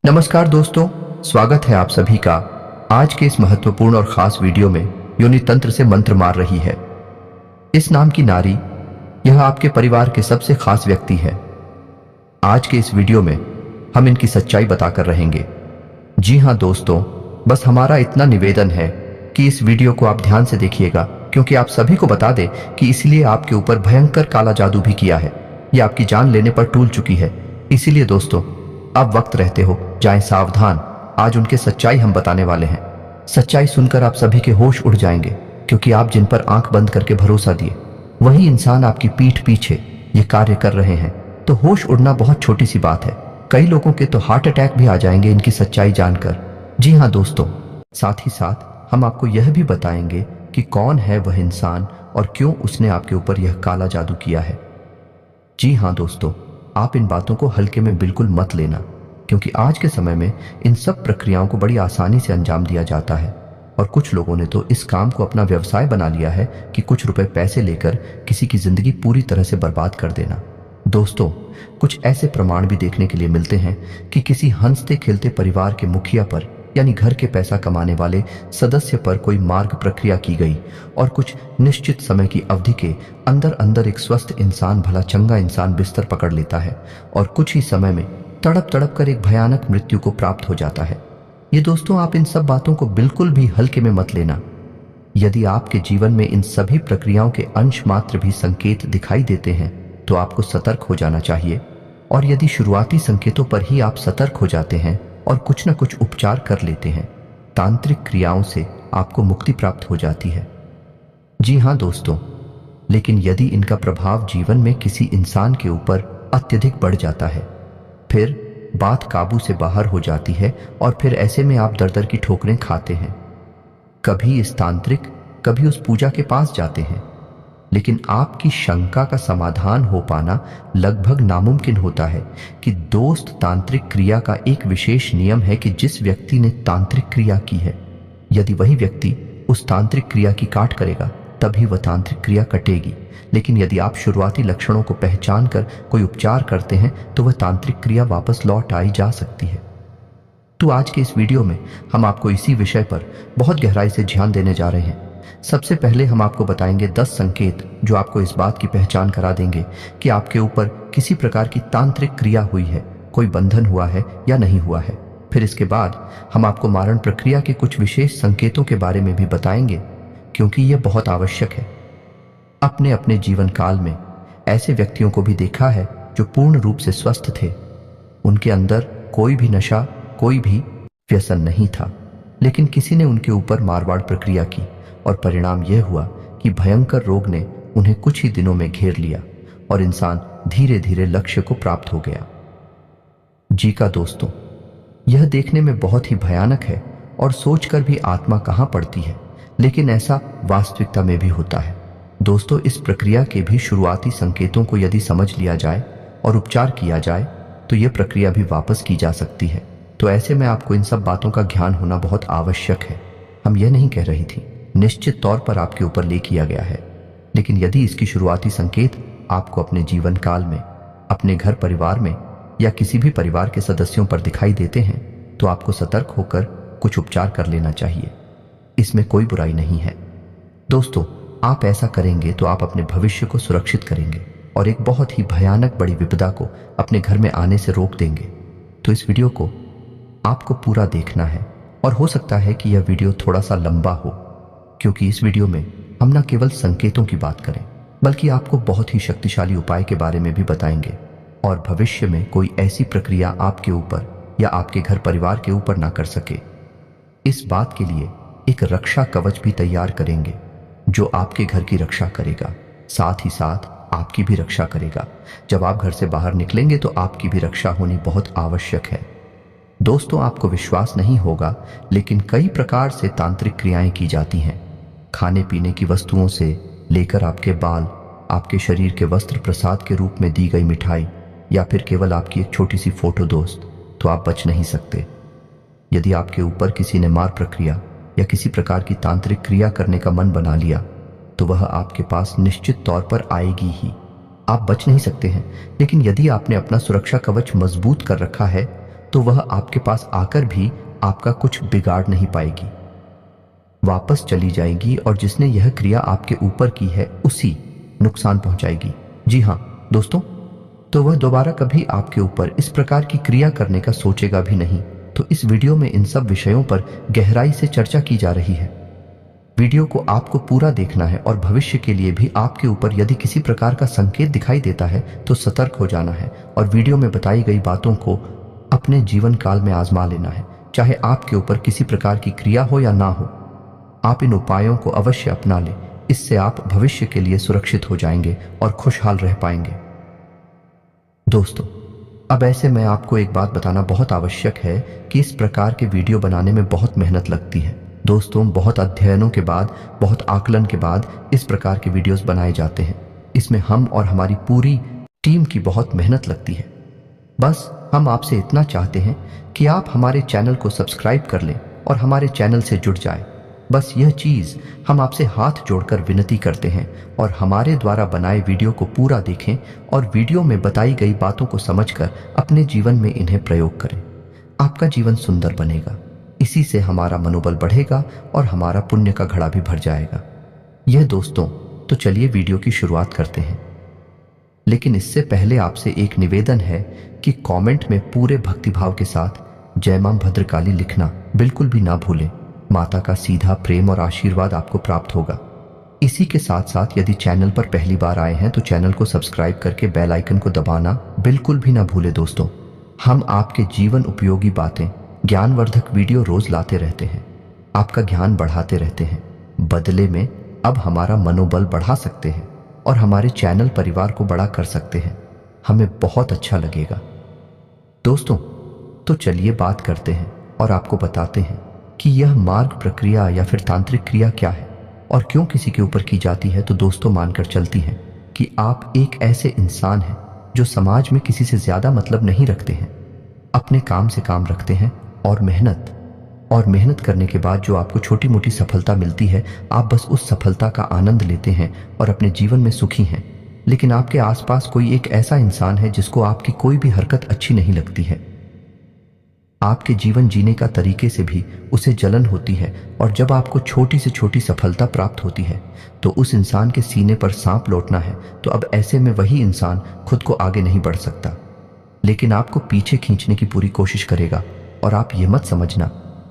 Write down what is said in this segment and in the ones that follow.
नमस्कार दोस्तों, स्वागत है आप सभी का आज के इस महत्वपूर्ण और खास वीडियो में। योनि तंत्र से मंत्र मार रही है इस नाम की नारी, यह आपके परिवार के सबसे खास व्यक्ति है। आज के इस वीडियो में हम इनकी सच्चाई बताकर रहेंगे। जी हाँ दोस्तों, बस हमारा इतना निवेदन है कि इस वीडियो को आप ध्यान से देखिएगा, क्योंकि आप सभी को बता दें कि इसलिए आपके ऊपर भयंकर काला जादू भी किया है। यह आपकी जान लेने पर टूल चुकी है। इसीलिए दोस्तों, अब वक्त रहते हो जाएं सावधान। आज उनके सच्चाई हम बताने वाले हैं। सच्चाई सुनकर आप सभी के होश उड़ जाएंगे, क्योंकि आप जिन पर आंख बंद करके भरोसा दिए, वही इंसान आपकी पीठ पीछे ये कार्य कर रहे हैं। तो होश उड़ना बहुत छोटी सी बात है। कई लोगों के तो हार्ट अटैक भी आ जाएंगे इनकी सच्चाई जानकर। जी हाँ दोस्तों, साथ ही साथ हम आपको यह भी बताएंगे कि कौन है वह इंसान और क्यों उसने आपके ऊपर यह काला जादू किया है। जी हाँ दोस्तों, आप इन बातों को हल्के में बिल्कुल मत लेना, क्योंकि आज के समय में इन सब प्रक्रियाओं को बड़ी आसानी से अंजाम दिया जाता है। और कुछ लोगों ने तो इस काम को अपना व्यवसाय बना लिया है कि कुछ रुपए पैसे लेकर किसी की जिंदगी पूरी तरह से बर्बाद कर देना। दोस्तों, कुछ ऐसे प्रमाण भी देखने के लिए मिलते हैं कि किसी हंसते खेलते परिवार के मुखिया पर, यानी घर के पैसा कमाने वाले सदस्य पर कोई मार्ग प्रक्रिया की गई और कुछ निश्चित समय की अवधि के अंदर अंदर एक स्वस्थ इंसान, भला चंगा इंसान बिस्तर पकड़ लेता है और कुछ ही समय में तड़प तड़प कर एक भयानक मृत्यु को प्राप्त हो जाता है। ये दोस्तों, आप इन सब बातों को बिल्कुल भी हल्के में मत लेना। यदि आपके जीवन में इन सभी प्रक्रियाओं के अंश मात्र भी संकेत दिखाई देते हैं तो आपको सतर्क हो जाना चाहिए। और यदि शुरुआती संकेतों पर ही आप सतर्क हो जाते हैं और कुछ न कुछ उपचार कर लेते हैं, तांत्रिक क्रियाओं से आपको मुक्ति प्राप्त हो जाती है। जी हाँ दोस्तों, लेकिन यदि इनका प्रभाव जीवन में किसी इंसान के ऊपर अत्यधिक बढ़ जाता है, फिर बात काबू से बाहर हो जाती है और फिर ऐसे में आप दर दर की ठोकरें खाते हैं। कभी इस तांत्रिक, कभी उस पूजा के पास जाते हैं, लेकिन आपकी शंका का समाधान हो पाना लगभग नामुमकिन होता है। कि दोस्त, तांत्रिक क्रिया का एक विशेष नियम है कि जिस व्यक्ति ने तांत्रिक क्रिया की है, यदि वही व्यक्ति उस तांत्रिक क्रिया की काट करेगा, तभी वह तांत्रिक क्रिया कटेगी। लेकिन यदि आप शुरुआती लक्षणों को पहचान कर कोई उपचार करते हैं तो वह तांत्रिक क्रिया वापस लौट आई जा सकती है। तो आज के इस वीडियो में हम आपको इसी विषय पर बहुत गहराई से ध्यान देने जा रहे हैं। सबसे पहले हम आपको बताएंगे 10 संकेत जो आपको इस बात की पहचान करा देंगे कि आपके ऊपर किसी प्रकार की तांत्रिक क्रिया हुई है, कोई बंधन हुआ है या नहीं हुआ है। फिर इसके बाद हम आपको मारण प्रक्रिया के कुछ विशेष संकेतों के बारे में भी बताएंगे, क्योंकि यह बहुत आवश्यक है। अपने अपने जीवन काल में ऐसे व्यक्तियों को भी देखा है जो पूर्ण रूप से स्वस्थ थे। उनके अंदर कोई भी नशा, कोई भी व्यसन नहीं था, लेकिन किसी ने उनके ऊपर मारवाड़ प्रक्रिया की और परिणाम यह हुआ कि भयंकर रोग ने उन्हें कुछ ही दिनों में घेर लिया और इंसान धीरे धीरे लक्ष्य को प्राप्त हो गया। जी का दोस्तों, यह देखने में बहुत ही भयानक है और सोचकर भी आत्मा कहां पड़ती है, लेकिन ऐसा वास्तविकता में भी होता है। दोस्तों, इस प्रक्रिया के भी शुरुआती संकेतों को यदि समझ लिया जाए और उपचार किया जाए तो यह प्रक्रिया भी वापस की जा सकती है। तो ऐसे में आपको इन सब बातों का ज्ञान होना बहुत आवश्यक है। हम यह नहीं कह रही थी, निश्चित तौर पर आपके ऊपर ले किया गया है, लेकिन यदि इसकी शुरुआती संकेत आपको अपने जीवन काल में, अपने घर परिवार में या किसी भी परिवार के सदस्यों पर दिखाई देते हैं तो आपको सतर्क होकर कुछ उपचार कर लेना चाहिए। इसमें कोई बुराई नहीं है। दोस्तों, आप ऐसा करेंगे तो आप अपने भविष्य को सुरक्षित करेंगे और एक बहुत ही भयानक बड़ी विपदा को अपने घर में आने से रोक देंगे। तो इस वीडियो को आपको पूरा देखना है और हो सकता है कि यह वीडियो थोड़ा सा लंबा हो, क्योंकि इस वीडियो में हम न केवल संकेतों की बात करें, बल्कि आपको बहुत ही शक्तिशाली उपाय के बारे में भी बताएंगे और भविष्य में कोई ऐसी प्रक्रिया आपके ऊपर या आपके घर परिवार के ऊपर ना कर सके। इस बात के लिए एक रक्षा कवच भी तैयार करेंगे जो आपके घर की रक्षा करेगा, साथ ही साथ आपकी भी रक्षा करेगा। जब आप घर से बाहर निकलेंगे तो आपकी भी रक्षा होनी बहुत आवश्यक है। दोस्तों, आपको विश्वास नहीं होगा, लेकिन कई प्रकार से तांत्रिक क्रियाएं की जाती हैं। खाने पीने की वस्तुओं से लेकर आपके बाल, आपके शरीर के वस्त्र प्रसाद के रूप में दी गई मिठाई या फिर केवल आपकी एक छोटी सी फोटो दोस्त, तो आप बच नहीं सकते। यदि आपके ऊपर किसी ने मार प्रक्रिया या किसी प्रकार की तांत्रिक क्रिया करने का मन बना लिया तो वह आपके पास निश्चित तौर पर आएगी ही। आप बच नहीं सकते हैं। लेकिन यदि आपने अपना सुरक्षा कवच मजबूत कर रखा है तो वह आपके पास आकर भी आपका कुछ बिगाड़ नहीं पाएगी, वापस चली जाएगी और जिसने यह क्रिया आपके ऊपर की है उसी नुकसान पहुंचाएगी। जी हाँ दोस्तों, तो वह दोबारा कभी आपके ऊपर इस प्रकार की क्रिया करने का सोचेगा भी नहीं। तो इस वीडियो में इन सब विषयों पर गहराई से चर्चा की जा रही है। वीडियो को आपको पूरा देखना है और भविष्य के लिए भी आपके ऊपर यदि किसी प्रकार का संकेत दिखाई देता है तो सतर्क हो जाना है और वीडियो में बताई गई बातों को अपने जीवन काल में आजमा लेना है। चाहे आपके ऊपर किसी प्रकार की क्रिया हो या ना हो, आप इन उपायों को अवश्य अपना लें। इससे आप भविष्य के लिए सुरक्षित हो जाएंगे और खुशहाल रह पाएंगे। दोस्तों, अब ऐसे में आपको एक बात बताना बहुत आवश्यक है कि इस प्रकार के वीडियो बनाने में बहुत मेहनत लगती है। दोस्तों, बहुत अध्ययनों के बाद, बहुत आकलन के बाद इस प्रकार के वीडियोस बनाए जाते हैं। इसमें हम और हमारी पूरी टीम की बहुत मेहनत लगती है। बस हम आपसे इतना चाहते हैं कि आप हमारे चैनल को सब्सक्राइब कर लें और हमारे चैनल से जुड़ जाएं। बस यह चीज़ हम आपसे हाथ जोड़कर विनती करते हैं और हमारे द्वारा बनाए वीडियो को पूरा देखें और वीडियो में बताई गई बातों को समझकर अपने जीवन में इन्हें प्रयोग करें। आपका जीवन सुंदर बनेगा, इसी से हमारा मनोबल बढ़ेगा और हमारा पुण्य का घड़ा भी भर जाएगा। यह दोस्तों, तो चलिए वीडियो की शुरुआत करते हैं। लेकिन इससे पहले आपसे एक निवेदन है कि कमेंट में पूरे भक्तिभाव के साथ जय मां भद्रकाली लिखना बिल्कुल भी ना भूलें। माता का सीधा प्रेम और आशीर्वाद आपको प्राप्त होगा। इसी के साथ साथ यदि चैनल पर पहली बार आए हैं तो चैनल को सब्सक्राइब करके बेल आइकन को दबाना बिल्कुल भी ना भूलें। दोस्तों, हम आपके जीवन उपयोगी बातें, ज्ञानवर्धक वीडियो रोज लाते रहते हैं, आपका ज्ञान बढ़ाते रहते हैं। बदले में अब हमारा मनोबल बढ़ा सकते हैं और हमारे चैनल परिवार को बड़ा कर सकते हैं। हमें बहुत अच्छा लगेगा। दोस्तों, तो चलिए बात करते हैं और आपको बताते हैं कि यह मार्ग प्रक्रिया या फिर तांत्रिक क्रिया क्या है और क्यों किसी के ऊपर की जाती है। तो दोस्तों, मानकर चलती हैं कि आप एक ऐसे इंसान हैं जो समाज में किसी से ज्यादा मतलब नहीं रखते हैं, अपने काम से काम रखते हैं और मेहनत करने के बाद जो आपको छोटी मोटी सफलता मिलती है, आप बस उस सफलता का आनंद लेते हैं और अपने जीवन में सुखी हैं। लेकिन आपके आसपास कोई एक ऐसा इंसान है जिसको आपकी कोई भी हरकत अच्छी नहीं लगती है, आपके जीवन जीने का तरीके से भी उसे जलन होती है और जब आपको छोटी से छोटी सफलता प्राप्त होती है तो उस इंसान के सीने पर सांप लौटना है। तो अब ऐसे में वही इंसान खुद को आगे नहीं बढ़ सकता, लेकिन आपको पीछे खींचने की पूरी कोशिश करेगा। और आप ये मत समझना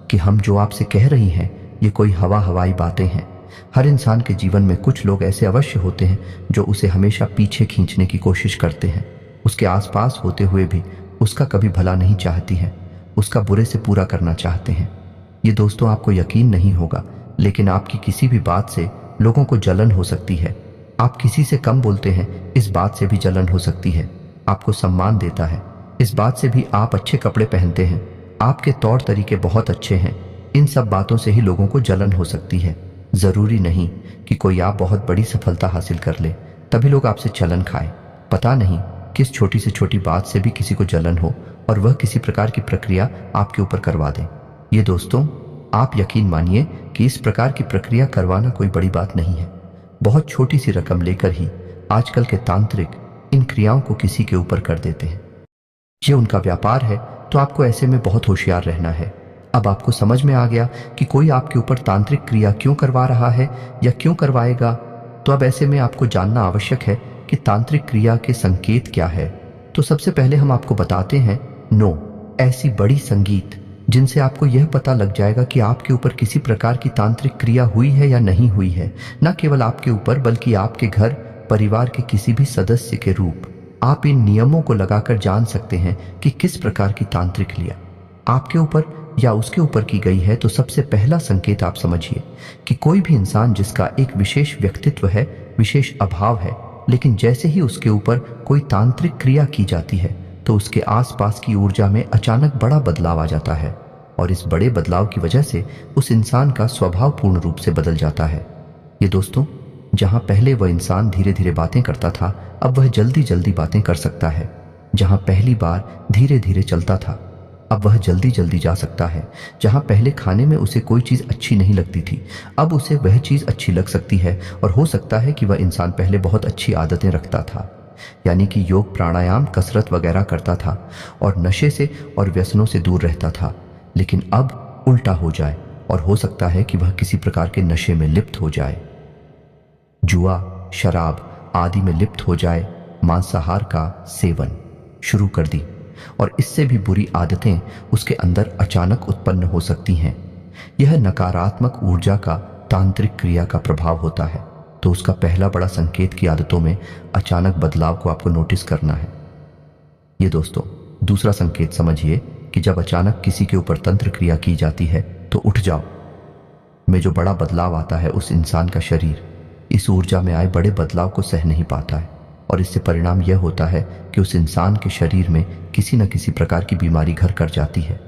कि हम जो आपसे कह रही हैं ये कोई हवाई बातें हैं। हर इंसान के जीवन में कुछ लोग ऐसे अवश्य होते हैं जो उसे हमेशा पीछे खींचने की कोशिश करते हैं, उसके आसपास होते हुए भी उसका कभी भला नहीं चाहती हैं, उसका बुरे से पूरा करना चाहते हैं। ये दोस्तों, आपको यकीन नहीं होगा, लेकिन आपकी किसी भी बात से लोगों को जलन हो सकती है। आप किसी से कम बोलते हैं, इस बात से भी जलन हो सकती है। आपको सम्मान देता है, इस बात से भी। आप अच्छे कपड़े पहनते हैं, आपके तौर तरीके बहुत अच्छे हैं, इन सब बातों से ही लोगों को जलन हो सकती है। जरूरी नहीं कि कोई आप बहुत बड़ी सफलता हासिल कर ले तभी लोग आपसे जलन खाए। पता नहीं किस छोटी से छोटी बात से भी किसी को जलन हो और वह किसी प्रकार की प्रक्रिया आपके ऊपर करवा दे। ये दोस्तों, आप यकीन मानिए कि इस प्रकार की प्रक्रिया करवाना कोई बड़ी बात नहीं है। बहुत छोटी सी रकम लेकर ही आजकल के तांत्रिक इन क्रियाओं को किसी के ऊपर कर देते हैं। ये उनका व्यापार है, तो आपको ऐसे में बहुत होशियार रहना है। अब आपको समझ में आ गया कि कोई आपके ऊपर तांत्रिक क्रिया क्यों करवा रहा है या क्यों करवाएगा। तो अब ऐसे में आपको जानना आवश्यक है कि तांत्रिक क्रिया के संकेत क्या है। तो सबसे पहले हम आपको बताते हैं 9 ऐसी बड़ी संगीत जिनसे आपको यह पता लग जाएगा कि आपके ऊपर किसी प्रकार की तांत्रिक क्रिया हुई है या नहीं हुई है। न केवल आपके ऊपर बल्कि आपके घर परिवार के किसी भी सदस्य के रूप। आप इन नियमों को लगाकर जान सकते हैं कि किस प्रकार की तांत्रिक क्रिया आपके ऊपर या उसके ऊपर की गई है। तो सबसे पहला संकेत आप समझिए कि कोई भी इंसान जिसका एक विशेष व्यक्तित्व है, विशेष अभाव है, लेकिन जैसे ही उसके ऊपर कोई तांत्रिक क्रिया की जाती है तो उसके आसपास की ऊर्जा में अचानक बड़ा बदलाव आ जाता है और इस बड़े बदलाव की वजह से उस इंसान का स्वभाव पूर्ण रूप से बदल जाता है। ये दोस्तों, जहां पहले वह इंसान धीरे धीरे बातें करता था, अब वह जल्दी जल्दी बातें कर सकता है। जहां पहली बार धीरे धीरे चलता था, अब वह जल्दी जल्दी जा सकता है। जहां पहले खाने में उसे कोई चीज अच्छी नहीं लगती थी, अब उसे वह चीज अच्छी लग सकती है और हो सकता है कि वह इंसान पहले बहुत अच्छी आदतें रखता था, यानी कि योग प्राणायाम कसरत वगैरह करता था और नशे से और व्यसनों से दूर रहता था। लेकिन अब उल्टा हो जाए और हो सकता है कि वह किसी प्रकार के नशे में लिप्त हो जाए, जुआ, शराब आदि में लिप्त हो जाए, मांसाहार का सेवन शुरू कर दी और इससे भी बुरी आदतें उसके अंदर अचानक उत्पन्न हो सकती हैं। यह नकारात्मक ऊर्जा का तांत्रिक क्रिया का प्रभाव होता है। तो उसका पहला बड़ा संकेत की आदतों में अचानक बदलाव को आपको नोटिस करना है। ये दोस्तों दूसरा संकेत समझिए कि जब अचानक किसी के ऊपर तंत्र क्रिया की जाती है तो उठ जाओ में जो बड़ा बदलाव आता है, उस इंसान का शरीर इस ऊर्जा में आए बड़े बदलाव को सह नहीं पाता है और इससे परिणाम यह होता है कि उस इंसान के शरीर में किसी न किसी प्रकार की बीमारी घर कर जाती है।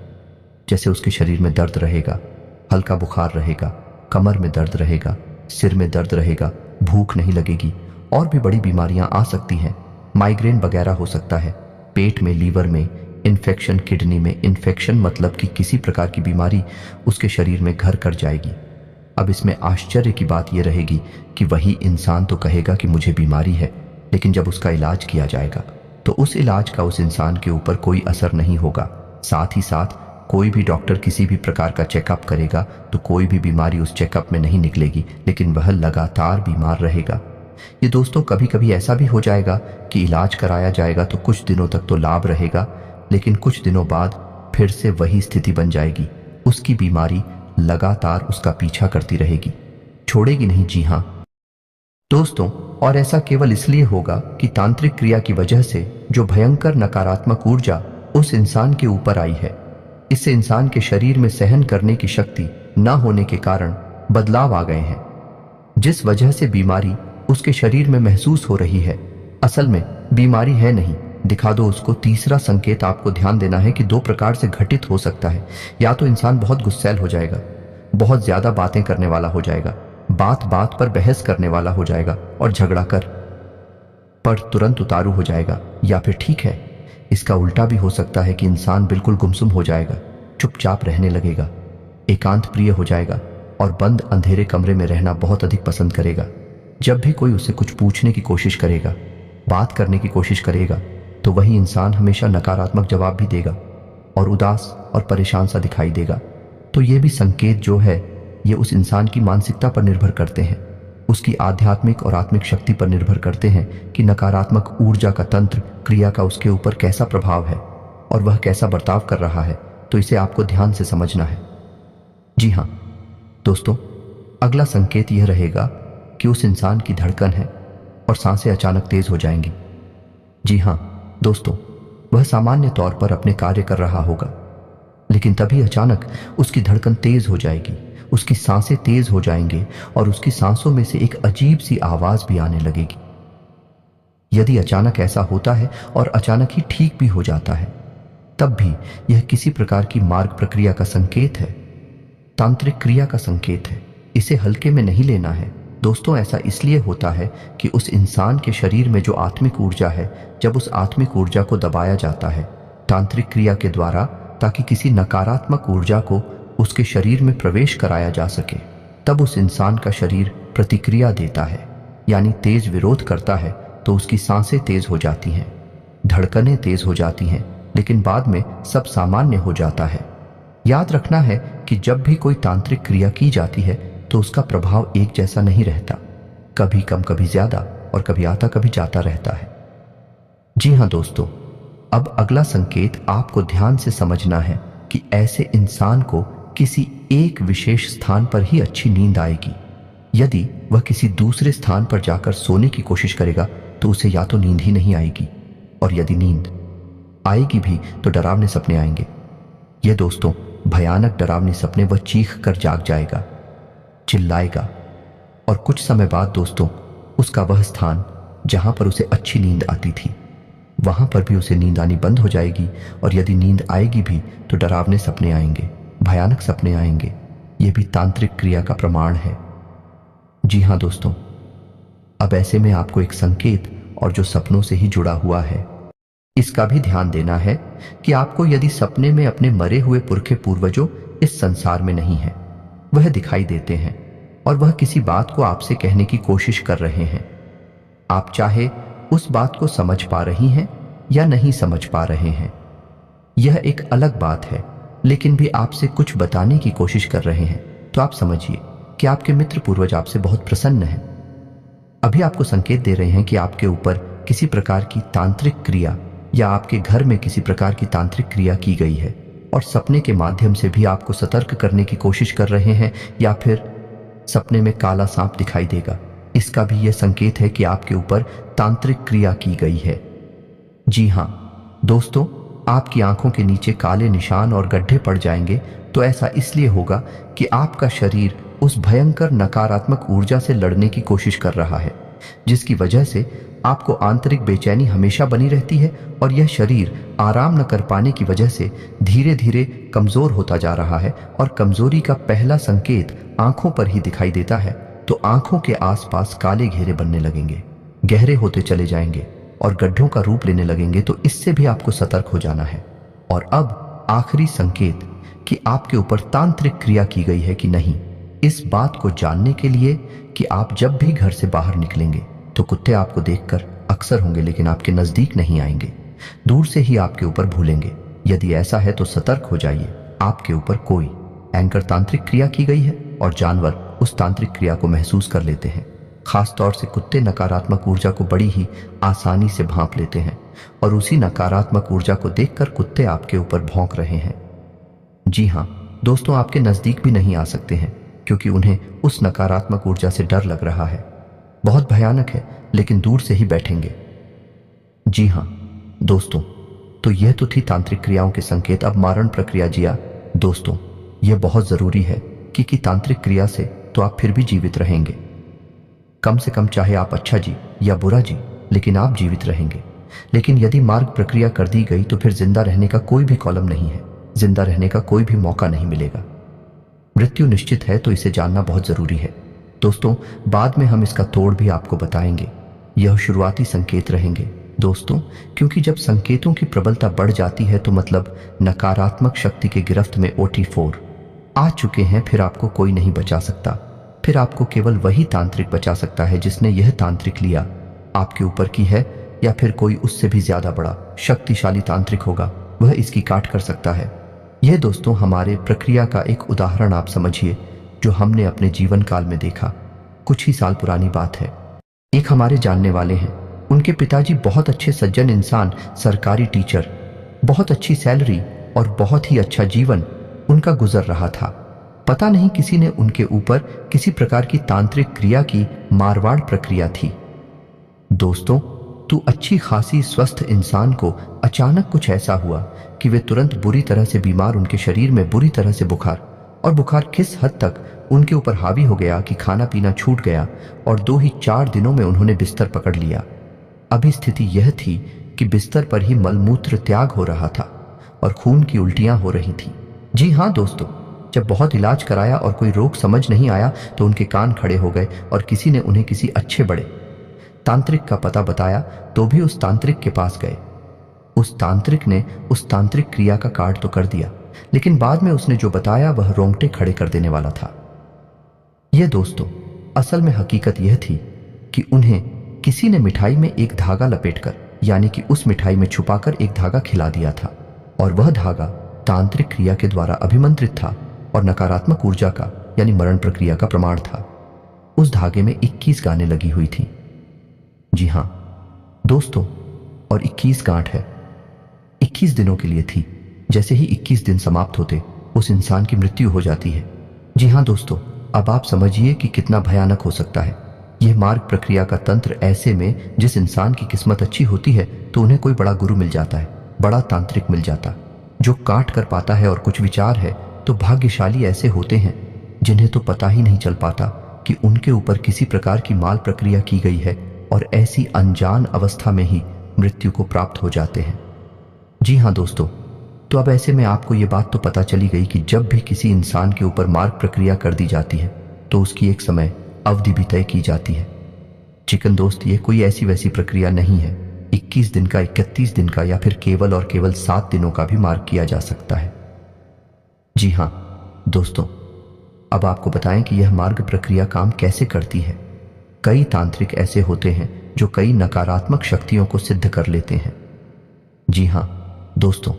जैसे उसके शरीर में दर्द रहेगा, हल्का बुखार रहेगा, कमर में दर्द रहेगा, सिर में दर्द रहेगा, भूख नहीं लगेगी और भी बड़ी बीमारियां आ सकती हैं। माइग्रेन वगैरह हो सकता है, पेट में, लीवर में इन्फेक्शन, किडनी में इन्फेक्शन, मतलब कि किसी प्रकार की बीमारी उसके शरीर में घर कर जाएगी। अब इसमें आश्चर्य की बात यह रहेगी कि वही इंसान तो कहेगा कि मुझे बीमारी है, लेकिन जब उसका इलाज किया जाएगा तो उस इलाज का उस इंसान के ऊपर कोई असर नहीं होगा। साथ ही साथ कोई भी डॉक्टर किसी भी प्रकार का चेकअप करेगा तो कोई भी बीमारी उस चेकअप में नहीं निकलेगी, लेकिन वह लगातार बीमार रहेगा। ये दोस्तों कभी कभी ऐसा भी हो जाएगा कि इलाज कराया जाएगा तो कुछ दिनों तक तो लाभ रहेगा, लेकिन कुछ दिनों बाद फिर से वही स्थिति बन जाएगी। उसकी बीमारी लगातार उसका पीछा करती रहेगी, छोड़ेगी नहीं। जी हाँ दोस्तों, और ऐसा केवल इसलिए होगा कि तांत्रिक क्रिया की वजह से जो भयंकर नकारात्मक ऊर्जा उस इंसान के ऊपर आई है, इससे इंसान के शरीर में सहन करने की शक्ति न होने के कारण बदलाव आ गए हैं, जिस वजह से बीमारी उसके शरीर में महसूस हो रही है। असल में बीमारी है नहीं, दिखा दो उसको। तीसरा संकेत आपको ध्यान देना है कि दो प्रकार से घटित हो सकता है। या तो इंसान बहुत गुस्सैल हो जाएगा, बहुत ज्यादा बातें करने वाला हो जाएगा, बात बात पर बहस करने वाला हो जाएगा और झगड़ा कर पर तुरंत उतारू हो जाएगा। या फिर ठीक है, इसका उल्टा भी हो सकता है कि इंसान बिल्कुल गुमसुम हो जाएगा, चुपचाप रहने लगेगा, एकांत प्रिय हो जाएगा और बंद अंधेरे कमरे में रहना बहुत अधिक पसंद करेगा। जब भी कोई उससे कुछ पूछने की कोशिश करेगा, बात करने की कोशिश करेगा, तो वही इंसान हमेशा नकारात्मक जवाब भी देगा और उदास और परेशान सा दिखाई देगा। तो ये भी संकेत जो है ये उस इंसान की मानसिकता पर निर्भर करते हैं, उसकी आध्यात्मिक और आत्मिक शक्ति पर निर्भर करते हैं कि नकारात्मक ऊर्जा का तंत्र क्रिया का उसके ऊपर कैसा प्रभाव है और वह कैसा बर्ताव कर रहा है। तो इसे आपको ध्यान से समझना है। जी हाँ दोस्तों, अगला संकेत यह रहेगा कि उस इंसान की धड़कन है और सांसें अचानक तेज हो जाएंगी। जी हाँ दोस्तों, वह सामान्य तौर पर अपने कार्य कर रहा होगा, लेकिन तभी अचानक उसकी धड़कन तेज हो जाएगी, उसकी सांसें तेज हो जाएंगे और उसकी सांसों में से एक अजीब सी आवाज भी आने लगेगी। यदि अचानक ऐसा होता है और अचानक ही ठीक भी हो जाता है, तब भी यह किसी प्रकार की मार्ग प्रक्रिया का संकेत है, तांत्रिक क्रिया का संकेत है। इसे हल्के में नहीं लेना है दोस्तों। ऐसा इसलिए होता है कि उस इंसान के शरीर में जो आत्मिक ऊर्जा है, जब उस आत्मिक ऊर्जा को दबाया जाता है तांत्रिक क्रिया के द्वारा, ताकि किसी नकारात्मक ऊर्जा को उसके शरीर में प्रवेश कराया जा सके, तब उस इंसान का शरीर प्रतिक्रिया देता है, यानी तेज विरोध करता है। तो उसकी सांसें तेज हो जाती हैं, धड़कनें तेज हो जाती हैं, लेकिन बाद में सब सामान्य हो जाता है। याद रखना है कि जब भी कोई तांत्रिक क्रिया की जाती है तो उसका प्रभाव एक जैसा नहीं रहता, कभी कम कभी ज्यादा और कभी आता कभी जाता रहता है। जी हाँ दोस्तों, अब अगला संकेत आपको ध्यान से समझना है कि ऐसे इंसान को किसी एक विशेष स्थान पर ही अच्छी नींद आएगी। यदि वह किसी दूसरे स्थान पर जाकर सोने की कोशिश करेगा तो उसे या तो नींद ही नहीं आएगी, और यदि नींद आएगी भी तो डरावने सपने आएंगे। ये दोस्तों भयानक डरावने सपने, वह चीख कर जाग जाएगा, चिल्लाएगा, और कुछ समय बाद दोस्तों उसका वह स्थान जहां पर उसे अच्छी नींद आती थी वहां पर भी उसे नींद आनी बंद हो जाएगी। और यदि नींद आएगी भी तो डरावने सपने आएंगे, भयानक सपने आएंगे। यह भी तांत्रिक क्रिया का प्रमाण है। जी हाँ दोस्तों, अब ऐसे में आपको एक संकेत और जो सपनों से ही जुड़ा हुआ है, इसका भी ध्यान देना है कि आपको यदि सपने में अपने मरे हुए पुरखे पूर्वजों इस संसार में नहीं है, वह दिखाई देते हैं और वह किसी बात को आपसे कहने की कोशिश कर रहे हैं, आप चाहे उस बात को समझ पा रही हैं या नहीं समझ पा रहे हैं, यह एक अलग बात है। लेकिन भी आपसे कुछ बताने की कोशिश कर रहे हैं तो आप समझिए कि आपके मित्र पूर्वज आपसे बहुत प्रसन्न हैं। अभी आपको संकेत दे रहे हैं कि आपके ऊपर किसी प्रकार की तांत्रिक क्रिया या आपके घर में किसी प्रकार की तांत्रिक क्रिया की गई है, और सपने के माध्यम से भी आपको सतर्क करने की कोशिश कर रहे हैं, या फिर सपने में काला सांप दिखाई देगा, इसका भी यह संकेत है कि आपके ऊपर तांत्रिक क्रिया की गई है। जी हां दोस्तों, आपकी आंखों के नीचे काले निशान और गड्ढे पड़ जाएंगे तो ऐसा इसलिए होगा कि आपका शरीर उस भयंकर नकारात्मक ऊर्जा से लड़ने की कोशिश कर रहा है, जिसकी वजह से आपको आंतरिक बेचैनी हमेशा बनी रहती है, और यह शरीर आराम न कर पाने की वजह से धीरे धीरे कमजोर होता जा रहा है। और कमजोरी का पहला संकेत आंखों पर ही दिखाई देता है, तो आंखों के आसपास काले घेरे बनने लगेंगे, गहरे होते चले जाएंगे और गड्ढों का रूप लेने लगेंगे। तो इससे भी आपको सतर्क हो जाना है। और अब आखिरी संकेत कि आपके ऊपर तांत्रिक क्रिया की गई है कि नहीं, इस बात को जानने के लिए कि आप जब भी घर से बाहर निकलेंगे तो कुत्ते आपको देखकर अक्सर होंगे लेकिन आपके नजदीक नहीं आएंगे, दूर से ही आपके ऊपर भूलेंगे। यदि ऐसा है तो सतर्क हो जाइए, आपके ऊपर कोई एंकर तांत्रिक क्रिया की गई है और जानवर उस तांत्रिक क्रिया को महसूस कर लेते हैं। खास तौर से कुत्ते नकारात्मक ऊर्जा को बड़ी ही आसानी से भांप लेते हैं, और उसी नकारात्मक ऊर्जा को देखकर कुत्ते आपके ऊपर भौंक रहे हैं। जी हां दोस्तों, आपके नजदीक भी नहीं आ सकते हैं क्योंकि उन्हें उस नकारात्मक ऊर्जा से डर लग रहा है। बहुत भयानक है, लेकिन दूर से ही बैठेंगे। जी हां दोस्तों, तो यह तो थी तांत्रिक क्रियाओं के संकेत। अब मारण प्रक्रिया। जिया दोस्तों, यह बहुत जरूरी है कि तांत्रिक क्रिया से तो आप फिर भी जीवित रहेंगे, कम से कम चाहे आप अच्छा जी या बुरा जी, लेकिन आप जीवित रहेंगे। लेकिन यदि मार्ग प्रक्रिया कर दी गई तो फिर जिंदा रहने का कोई भी कॉलम नहीं है, जिंदा रहने का कोई भी मौका नहीं मिलेगा। मृत्यु निश्चित है, तो इसे जानना बहुत जरूरी है दोस्तों। बाद में हम इसका तोड़ भी आपको बताएंगे। यह शुरुआती संकेत रहेंगे दोस्तों, क्योंकि जब संकेतों की प्रबलता बढ़ जाती है तो मतलब नकारात्मक शक्ति के गिरफ्त में OT4 आ चुके हैं। फिर आपको कोई नहीं बचा सकता, फिर आपको केवल वही तांत्रिक बचा सकता है जिसने यह तांत्रिक लिया आपके ऊपर की है, या फिर कोई उससे भी ज्यादा बड़ा शक्तिशाली तांत्रिक होगा, वह इसकी काट कर सकता है। यह दोस्तों हमारे प्रक्रिया का एक उदाहरण आप समझिए, जो हमने अपने जीवन काल में देखा। कुछ ही साल पुरानी बात है। एक हमारे जानने वाले हैं, उनके पिताजी बहुत अच्छे सज्जन इंसान, सरकारी टीचर, बहुत अच्छी सैलरी और बहुत ही अच्छा जीवन उनका गुजर रहा था। पता नहीं किसी ने उनके ऊपर किसी प्रकार की तांत्रिक क्रिया की मारवाड़ प्रक्रिया थी। दोस्तों, तो अच्छी खासी स्वस्थ इंसान को अचानक कुछ ऐसा हुआ कि वे तुरंत बुरी तरह से बीमार, उनके शरीर में बुरी तरह से बुखार किस हद तक उनके ऊपर हावी हो गया कि खाना पीना छूट गया, और 2 ही 4 दिनों में उन्होंने बिस्तर पकड़ लिया। अभी स्थिति यह थी कि बिस्तर पर ही मलमूत्र त्याग हो रहा था और खून की उल्टियां हो रही थी। जी हां दोस्तों, जब बहुत इलाज कराया और कोई रोग समझ नहीं आया तो उनके कान खड़े हो गए और किसी ने उन्हें किसी अच्छे बड़े तांत्रिक का पता बताया, तो भी उस तांत्रिक के पास गए। उस तांत्रिक ने उस तांत्रिक क्रिया का कार्ड तो कर दिया, लेकिन बाद में उसने जो बताया वह रोंगटे खड़े कर देने वाला था। यह दोस्तों असल में हकीकत यह थी कि उन्हें किसी ने मिठाई में एक धागा लपेटकर, यानी कि उस मिठाई में छुपाकर एक धागा खिला दिया था, और वह धागा तांत्रिक क्रिया के द्वारा अभिमंत्रित था और नकारात्मक ऊर्जा का यानी मरण प्रक्रिया का प्रमाण था। उस धागे में 21 गानें लगी हुई थी। जी हां दोस्तों, और 21 गांठ है, 21 दिनों के लिए थी। जैसे ही 21 दिन समाप्त होते उस इंसान की मृत्यु हो जाती है। जी हां दोस्तों, अब आप समझिए कि कितना भयानक हो सकता है यह मार्ग प्रक्रिया का तंत्र। ऐसे में जिस इंसान की किस्मत अच्छी होती है तो उन्हें कोई बड़ा गुरु मिल जाता है, बड़ा तांत्रिक मिल जाता, जो काट कर पाता है और कुछ विचार है। तो भाग्यशाली ऐसे होते हैं जिन्हें तो पता ही नहीं चल पाता कि उनके ऊपर किसी प्रकार की माल प्रक्रिया की गई है, और ऐसी अनजान अवस्था में ही मृत्यु को प्राप्त हो जाते हैं। जी हां दोस्तों, तो अब ऐसे में आपको ये बात तो पता चली गई कि जब भी किसी इंसान के ऊपर मार्ग प्रक्रिया कर दी जाती है तो उसकी एक समय अवधि भी तय की जाती है। चिकन दोस्त, ये कोई ऐसी वैसी प्रक्रिया नहीं है। 21 दिन का, 31 दिन का, या फिर केवल और केवल 7 दिनों का भी मार्ग किया जा सकता है। जी हां दोस्तों, अब आपको बताएं कि यह मार्ग प्रक्रिया काम कैसे करती है। कई तांत्रिक ऐसे होते हैं जो कई नकारात्मक शक्तियों को सिद्ध कर लेते हैं। जी हाँ दोस्तों,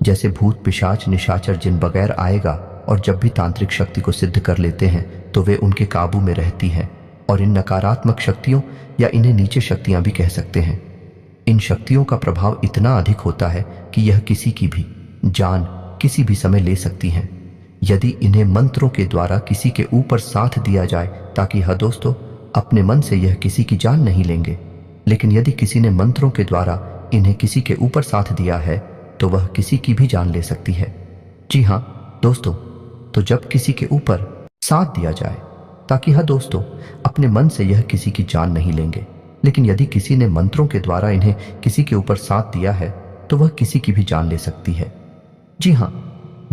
जैसे भूत, पिशाच, निशाचर, जिन वगैरह आएगा और जब भी तांत्रिक शक्ति को सिद्ध कर लेते हैं तो वे उनके काबू में रहती हैं। और इन नकारात्मक शक्तियों या इन्हें नीचे शक्तियां भी कह सकते हैं, इन शक्तियों का प्रभाव इतना अधिक होता है कि यह किसी की भी जान किसी भी समय ले सकती हैं, यदि इन्हें मंत्रों के द्वारा किसी के ऊपर साथ दिया जाए। ताकि हाँ दोस्तों, अपने मन से यह किसी की जान नहीं लेंगे, लेकिन यदि किसी ने मंत्रों के द्वारा इन्हें किसी के ऊपर साथ दिया है तो वह किसी की भी जान ले सकती है। जी हाँ दोस्तों, तो जब किसी के ऊपर साथ दिया जाए, ताकि हाँ दोस्तों, अपने मन से यह किसी की जान नहीं लेंगे, लेकिन यदि किसी ने मंत्रों के द्वारा इन्हें किसी के ऊपर साथ दिया है तो वह किसी की भी जान ले सकती है। जी हाँ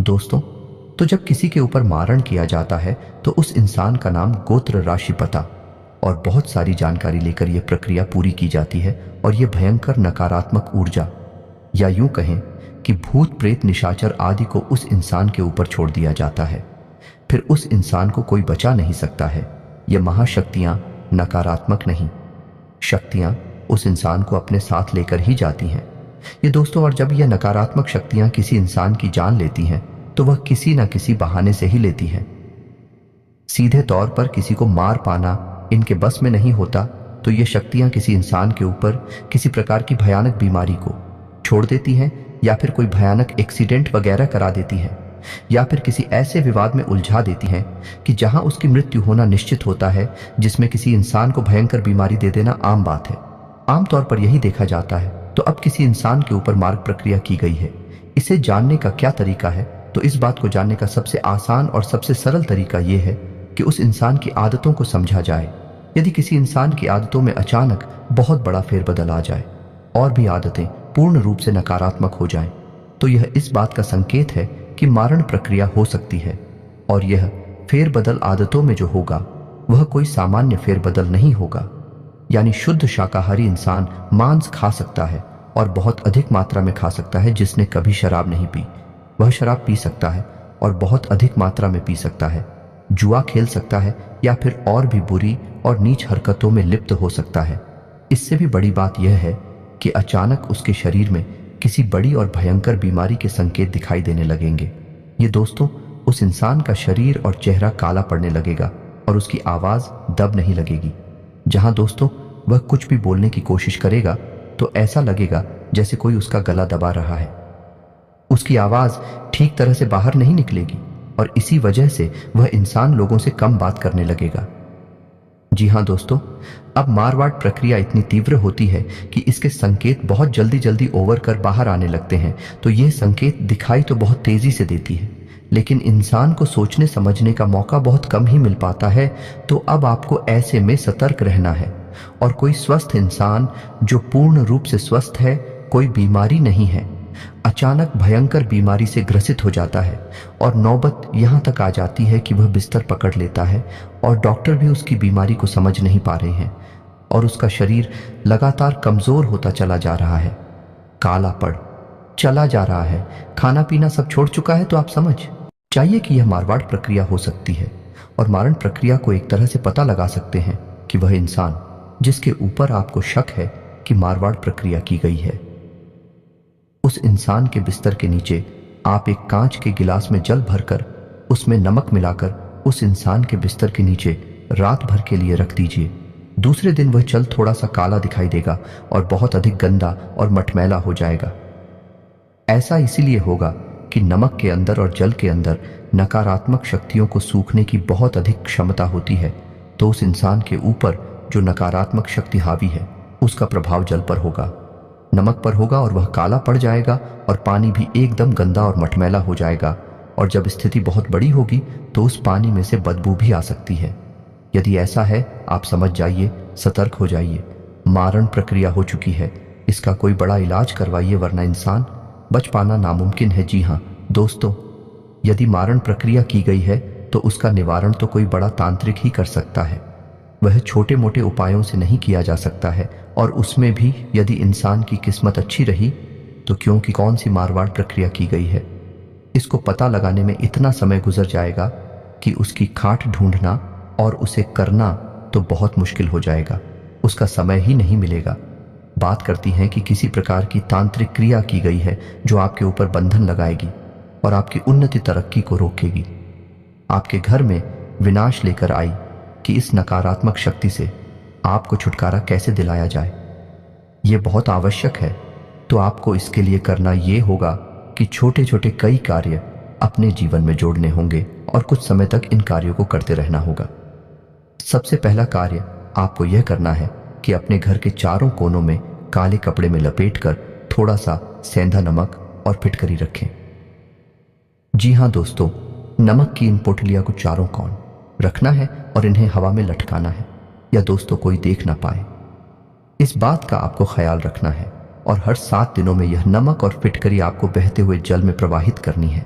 दोस्तों, तो जब किसी के ऊपर मारण किया जाता है तो उस इंसान का नाम, गोत्र, राशि, पता और बहुत सारी जानकारी लेकर यह प्रक्रिया पूरी की जाती है। और यह भयंकर नकारात्मक ऊर्जा या यूं कहें कि भूत, प्रेत, निशाचर आदि को उस इंसान के ऊपर छोड़ दिया जाता है। फिर उस इंसान को कोई बचा नहीं सकता है। ये महाशक्तियां नकारात्मक नहीं, शक्तियां उस इंसान को अपने साथ लेकर ही जाती हैं। ये दोस्तों, और जब यह नकारात्मक शक्तियां किसी इंसान की जान लेती हैं तो वह किसी न किसी बहाने से ही लेती हैं। सीधे तौर पर किसी को मार पाना इनके बस में नहीं होता, तो ये शक्तियां किसी इंसान के ऊपर किसी प्रकार की भयानक बीमारी को छोड़ देती हैं, या फिर कोई भयानक एक्सीडेंट वगैरह करा देती हैं, या फिर किसी ऐसे विवाद में उलझा देती हैं कि जहां उसकी मृत्यु होना निश्चित होता है, जिसमें किसी इंसान को भयंकर बीमारी दे देना आम बात है। आमतौर पर यही देखा जाता है। तो अब किसी इंसान के ऊपर मार्ग प्रक्रिया की गई है, इसे जानने का क्या तरीका है? तो इस बात को जानने का सबसे आसान और सबसे सरल तरीका यह है कि उस इंसान की आदतों को समझा जाए। यदि किसी इंसान की आदतों में अचानक बहुत बड़ा फेरबदल आ जाए और भी आदतें पूर्ण रूप से नकारात्मक हो जाएं, तो यह इस बात का संकेत है कि मारण प्रक्रिया हो सकती है। और यह फेरबदल आदतों में जो होगा वह कोई सामान्य फेरबदल नहीं होगा। यानी शुद्ध शाकाहारी इंसान मांस खा सकता है और बहुत अधिक मात्रा में खा सकता है। जिसने कभी शराब नहीं पी वह शराब पी सकता है और बहुत अधिक मात्रा में पी सकता है। जुआ खेल सकता है या फिर और भी बुरी और नीच हरकतों में लिप्त हो सकता है। इससे भी बड़ी बात यह है कि अचानक उसके शरीर में किसी बड़ी और भयंकर बीमारी के संकेत दिखाई देने लगेंगे। ये दोस्तों, उस इंसान का शरीर और चेहरा काला पड़ने लगेगा और उसकी आवाज दब नहीं लगेगी। जहां दोस्तों वह कुछ भी बोलने की कोशिश करेगा तो ऐसा लगेगा जैसे कोई उसका गला दबा रहा है। उसकी आवाज ठीक तरह से बाहर नहीं निकलेगी और इसी वजह से वह इंसान लोगों से कम बात करने लगेगा। जी हाँ दोस्तों, अब मारवाड़ प्रक्रिया इतनी तीव्र होती है कि इसके संकेत बहुत जल्दी जल्दी ओवर कर बाहर आने लगते हैं। तो ये संकेत दिखाई तो बहुत तेजी से देती है, लेकिन इंसान को सोचने समझने का मौका बहुत कम ही मिल पाता है। तो अब आपको ऐसे में सतर्क रहना है। और कोई स्वस्थ इंसान जो पूर्ण रूप से स्वस्थ है, कोई बीमारी नहीं है, अचानक भयंकर बीमारी से ग्रसित हो जाता है और नौबत यहां तक आ जाती है कि वह बिस्तर पकड़ लेता है और डॉक्टर भी उसकी बीमारी को समझ नहीं पा रहे हैं और उसका शरीर लगातार कमजोर होता चला जा रहा है, काला पड़ चला जा रहा है, खाना पीना सब छोड़ चुका है। तो आप समझ चाहिए कि यह मारवाड़ प्रक्रिया हो सकती है। और मारण प्रक्रिया को एक तरह से पता लगा सकते हैं कि वह इंसान जिसके ऊपर आपको शक है कि मारवाड़ प्रक्रिया की गई है, उस इंसान के बिस्तर के नीचे आप एक कांच के गिलास में जल भरकर उसमें नमक मिलाकर उस इंसान के बिस्तर के नीचे रात भर के लिए रख दीजिए। दूसरे दिन वह जल थोड़ा सा काला दिखाई देगा और बहुत अधिक गंदा और मटमैला हो जाएगा। ऐसा इसीलिए होगा कि नमक के अंदर और जल के अंदर नकारात्मक शक्तियों को सूखने की बहुत अधिक क्षमता होती है। तो उस इंसान के ऊपर जो नकारात्मक शक्ति हावी है उसका प्रभाव जल पर होगा, नमक पर होगा और वह काला पड़ जाएगा और पानी भी एकदम गंदा और मटमैला हो जाएगा। और जब स्थिति बहुत बड़ी होगी तो उस पानी में से बदबू भी आ सकती है। यदि ऐसा है, आप समझ जाइए, सतर्क हो जाइए, मारण प्रक्रिया हो चुकी है। इसका कोई बड़ा इलाज करवाइए, वरना इंसान बच पाना नामुमकिन है। जी हाँ दोस्तों, यदि मारण प्रक्रिया की गई है तो उसका निवारण तो कोई बड़ा तांत्रिक ही कर सकता है। वह छोटे मोटे उपायों से नहीं किया जा सकता है। और उसमें भी यदि इंसान की किस्मत अच्छी रही तो क्योंकि कौन सी मारवाड़ प्रक्रिया की गई है, इसको पता लगाने में इतना समय गुजर जाएगा कि उसकी खाट ढूंढना और उसे करना तो बहुत मुश्किल हो जाएगा। उसका समय ही नहीं मिलेगा। बात करती हैं कि किसी प्रकार की तांत्रिक क्रिया की गई है जो आपके ऊपर बंधन लगाएगी और आपकी उन्नति तरक्की को रोकेगी। आपके घर में विनाश लेकर आई कि इस नकारात्मक शक्ति से आपको छुटकारा कैसे दिलाया जाए। यह बहुत आवश्यक है, तो आपको इसके लिए करना यह होगा कि छोटे छोटे कई कार्य अपने जीवन में जोड़ने होंगे और कुछ समय तक इन कार्यों को करते रहना होगा। सबसे पहला कार्य आपको यह करना है कि अपने घर के चारों कोनों में काले कपड़े में लपेटकर थोड़ा सा सेंधा नमक और फिटकरी रखें। जी हाँ दोस्तों, नमक की इन पोटलियां को चारों कोण रखना है और इन्हें हवा में लटकाना है या दोस्तों कोई देख ना पाए, इस बात का आपको ख्याल रखना है। और हर 7 दिनों में यह नमक और फिटकरी आपको बहते हुए जल में प्रवाहित करनी है।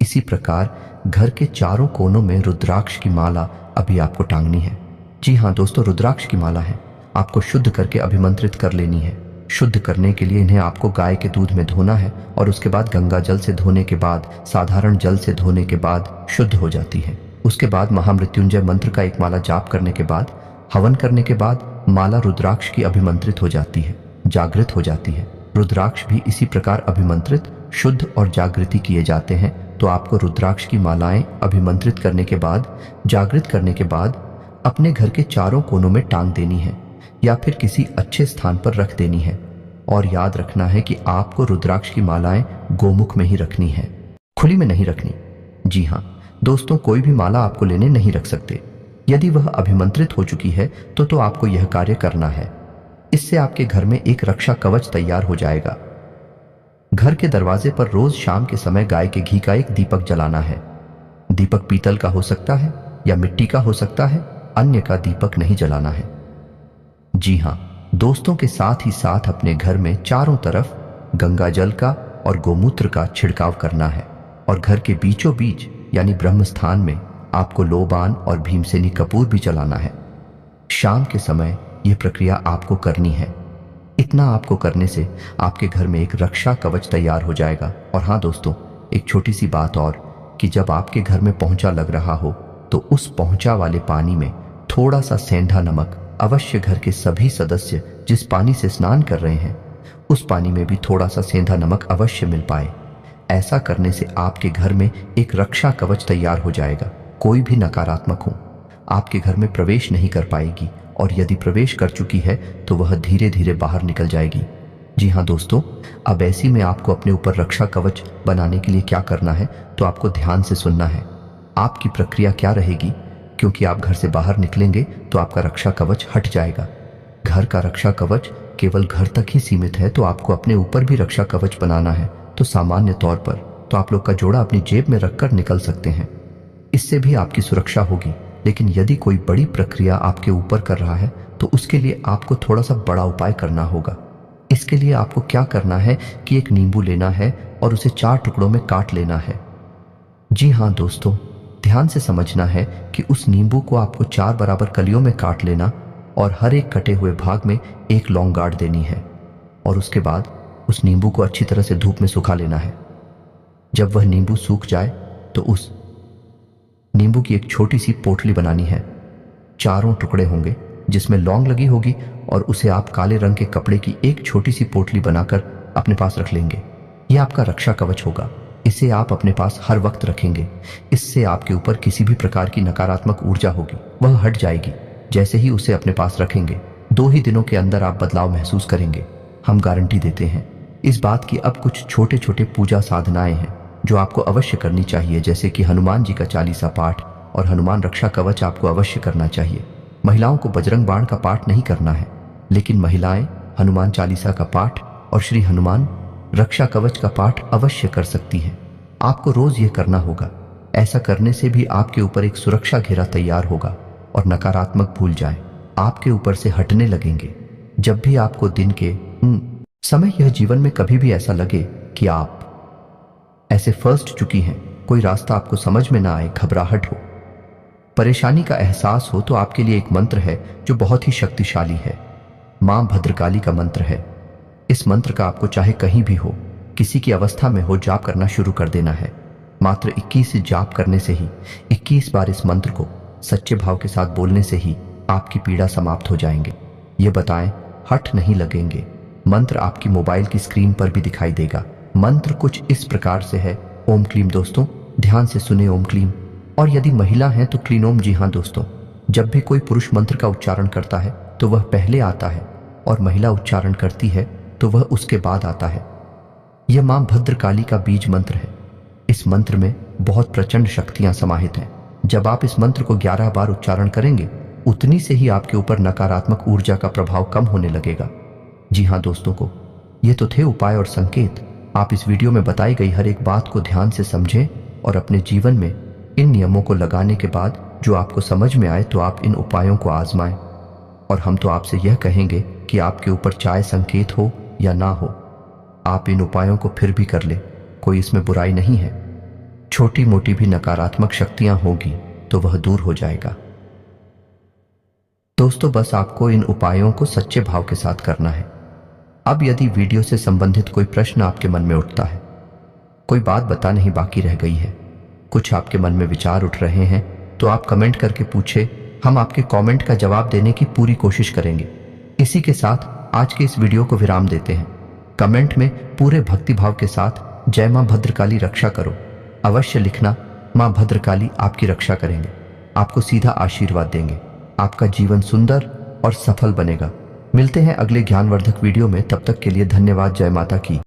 इसी प्रकार घर के चारों कोनों में रुद्राक्ष की माला अभी आपको टांगनी है। जी हाँ दोस्तों, रुद्राक्ष की माला है, आपको शुद्ध करके अभिमंत्रित कर लेनी है। शुद्ध करने के लिए इन्हें आपको गाय के दूध में धोना है और उसके बाद गंगा जल से धोने के बाद, साधारण जल से धोने के बाद शुद्ध हो जाती है। उसके बाद महामृत्युंजय मंत्र का एक माला जाप करने के बाद, हवन करने के बाद माला रुद्राक्ष की अभिमंत्रित हो जाती है, जागृत हो जाती है। रुद्राक्ष भी इसी प्रकार अभिमंत्रित, शुद्ध और जागृति किए जाते हैं। तो आपको रुद्राक्ष की मालाएं अभिमंत्रित करने के बाद, जागृत करने के बाद अपने घर के चारों कोनों में टांग देनी है या फिर किसी अच्छे स्थान पर रख देनी है। और याद रखना है कि आपको रुद्राक्ष की मालाएं गोमुख में ही रखनी है, खुली में नहीं रखनी। जी हाँ दोस्तों, कोई भी माला आपको लेने नहीं रख सकते। यदि वह अभिमंत्रित हो चुकी है तो आपको यह कार्य करना है। इससे आपके घर में एक रक्षा कवच तैयार हो जाएगा। घर के दरवाजे पर रोज शाम के समय गाय के घी का एक दीपक जलाना है। दीपक पीतल का हो सकता है या मिट्टी का हो सकता है, अन्य का दीपक नहीं जलाना है। जी हाँ दोस्तों, के साथ ही साथ अपने घर में चारों तरफ गंगा जल का और गोमूत्र का छिड़काव करना है। और घर के बीचों बीच यानी ब्रह्म स्थान में आपको लोबान और भीमसेनी कपूर भी जलाना है। शाम के समय यह प्रक्रिया आपको करनी है। इतना आपको करने से आपके घर में एक रक्षा कवच तैयार हो जाएगा। और हाँ दोस्तों, एक छोटी सी बात और, कि जब आपके घर में पहुंचा लग रहा हो तो उस पहुंचा वाले पानी में थोड़ा सा सेंधा नमक अवश्य घर के सभी सदस्य जिस पानी से स्नान कर रहे हैं उस पानी में भी थोड़ा सा सेंधा नमक अवश्य मिल पाए। ऐसा करने से आपके घर में एक रक्षा कवच तैयार हो जाएगा। कोई भी नकारात्मक हो आपके घर में प्रवेश नहीं कर पाएगी, और यदि प्रवेश कर चुकी है तो वह धीरे धीरे बाहर निकल जाएगी। जी हाँ दोस्तों, अब ऐसी में आपको अपने ऊपर रक्षा कवच बनाने के लिए क्या करना है तो आपको ध्यान से सुनना है। आपकी प्रक्रिया क्या रहेगी, क्योंकि आप घर से बाहर निकलेंगे तो आपका रक्षा कवच हट जाएगा। घर का रक्षा कवच केवल घर तक ही सीमित है, तो आपको अपने ऊपर भी रक्षा कवच बनाना है। तो सामान्य तौर पर तो आप लोग का जोड़ा अपनी जेब में रखकर निकल सकते हैं, इससे भी आपकी सुरक्षा होगी। लेकिन यदि कोई बड़ी प्रक्रिया आपके ऊपर कर रहा है तो उसके लिए आपको थोड़ा सा बड़ा उपाय करना होगा। इसके लिए आपको क्या करना है कि एक नींबू लेना है और उसे 4 टुकड़ों में काट लेना है। जी हाँ दोस्तों, ध्यान से समझना है कि उस नींबू को आपको 4 बराबर कलियों में काट लेना और हर एक कटे हुए भाग में एक लौंग गाड़ देनी है। और उसके बाद उस नींबू को अच्छी तरह से धूप में सुखा लेना है। जब वह नींबू सूख जाए तो उस नींबू की एक छोटी सी पोटली बनानी है। चारों टुकड़े होंगे जिसमें लौंग लगी होगी, और उसे आप काले रंग के कपड़े की एक छोटी सी पोटली बनाकर अपने पास रख लेंगे। यह आपका रक्षा कवच होगा। इसे आप अपने पास हर वक्त रखेंगे। इससे आपके ऊपर किसी भी प्रकार की नकारात्मक ऊर्जा होगी वह हट जाएगी। जैसे ही उसे अपने पास रखेंगे 2 ही दिनों के अंदर आप बदलाव महसूस करेंगे। हम गारंटी देते हैं इस बात की। अब कुछ छोटे छोटे पूजा साधनाएं हैं जो आपको अवश्य करनी चाहिए, जैसे कि हनुमान जी का 40 पाठ और हनुमान रक्षा कवच आपको अवश्य करना चाहिए। महिलाओं को बजरंग बाण का पाठ नहीं करना है, लेकिन महिलाएं हनुमान 40 का पाठ और श्री हनुमान रक्षा कवच का पाठ अवश्य कर सकती हैं। आपको रोज यह करना होगा। ऐसा करने से भी आपके ऊपर एक सुरक्षा घेरा तैयार होगा और नकारात्मक भूल जाए आपके ऊपर से हटने लगेंगे। जब भी आपको दिन के समय यह जीवन में कभी भी ऐसा लगे कि आप ऐसे फंस चुकी हैं, कोई रास्ता आपको समझ में ना आए, घबराहट हो, परेशानी का एहसास हो, तो आपके लिए एक मंत्र है जो बहुत ही शक्तिशाली है। मां भद्रकाली का मंत्र है। इस मंत्र का आपको चाहे कहीं भी हो, किसी की अवस्था में हो, जाप करना शुरू कर देना है। मात्र 21 जाप करने से ही, 21 बार इस मंत्र को सच्चे भाव के साथ बोलने से ही आपकी पीड़ा समाप्त हो जाएंगे। ये बताएं, हट नहीं लगेंगे। मंत्र आपकी मोबाइल की स्क्रीन पर भी दिखाई देगा। मंत्र कुछ इस प्रकार से है। ओम क्लीम। दोस्तों ध्यान से सुने ओम क्लीम। और यदि महिला है तो क्लीन ओम। जी हाँ दोस्तों, जब भी कोई पुरुष मंत्र का उच्चारण करता है तो वह पहले आता है और महिला उच्चारण करती है तो वह उसके बाद आता है। यह मां भद्रकाली का बीज मंत्र है। इस मंत्र में बहुत प्रचंड शक्तियां समाहित हैं। जब आप इस मंत्र को 11 बार उच्चारण करेंगे उतनी से ही आपके ऊपर नकारात्मक ऊर्जा का प्रभाव कम होने लगेगा। जी हाँ दोस्तों को ये तो थे उपाय और संकेत। आप इस वीडियो में बताई गई हर एक बात को ध्यान से समझें और अपने जीवन में इन नियमों को लगाने के बाद जो आपको समझ में आए तो आप इन उपायों को आजमाएं। और हम तो आपसे यह कहेंगे कि आपके ऊपर चाहे संकेत हो या ना हो, आप इन उपायों को फिर भी कर ले, कोई इसमें बुराई नहीं है। छोटी मोटी भी नकारात्मक शक्तियां होगी तो वह दूर हो जाएगा। दोस्तों बस आपको इन उपायों को सच्चे भाव के साथ करना है। अब यदि वीडियो से संबंधित कोई प्रश्न आपके मन में उठता है, कोई बात बता नहीं बाकी रह गई है, कुछ आपके मन में विचार उठ रहे हैं, तो आप कमेंट करके पूछे। हम आपके कमेंट का जवाब देने की पूरी कोशिश करेंगे। इसी के साथ आज के इस वीडियो को विराम देते हैं। कमेंट में पूरे भक्तिभाव के साथ जय मां भद्रकाली रक्षा करो अवश्य लिखना। मां भद्रकाली आपकी रक्षा करेंगे, आपको सीधा आशीर्वाद देंगे, आपका जीवन सुंदर और सफल बनेगा। मिलते हैं अगले ज्ञानवर्धक वीडियो में, तब तक के लिए धन्यवाद। जय माता की।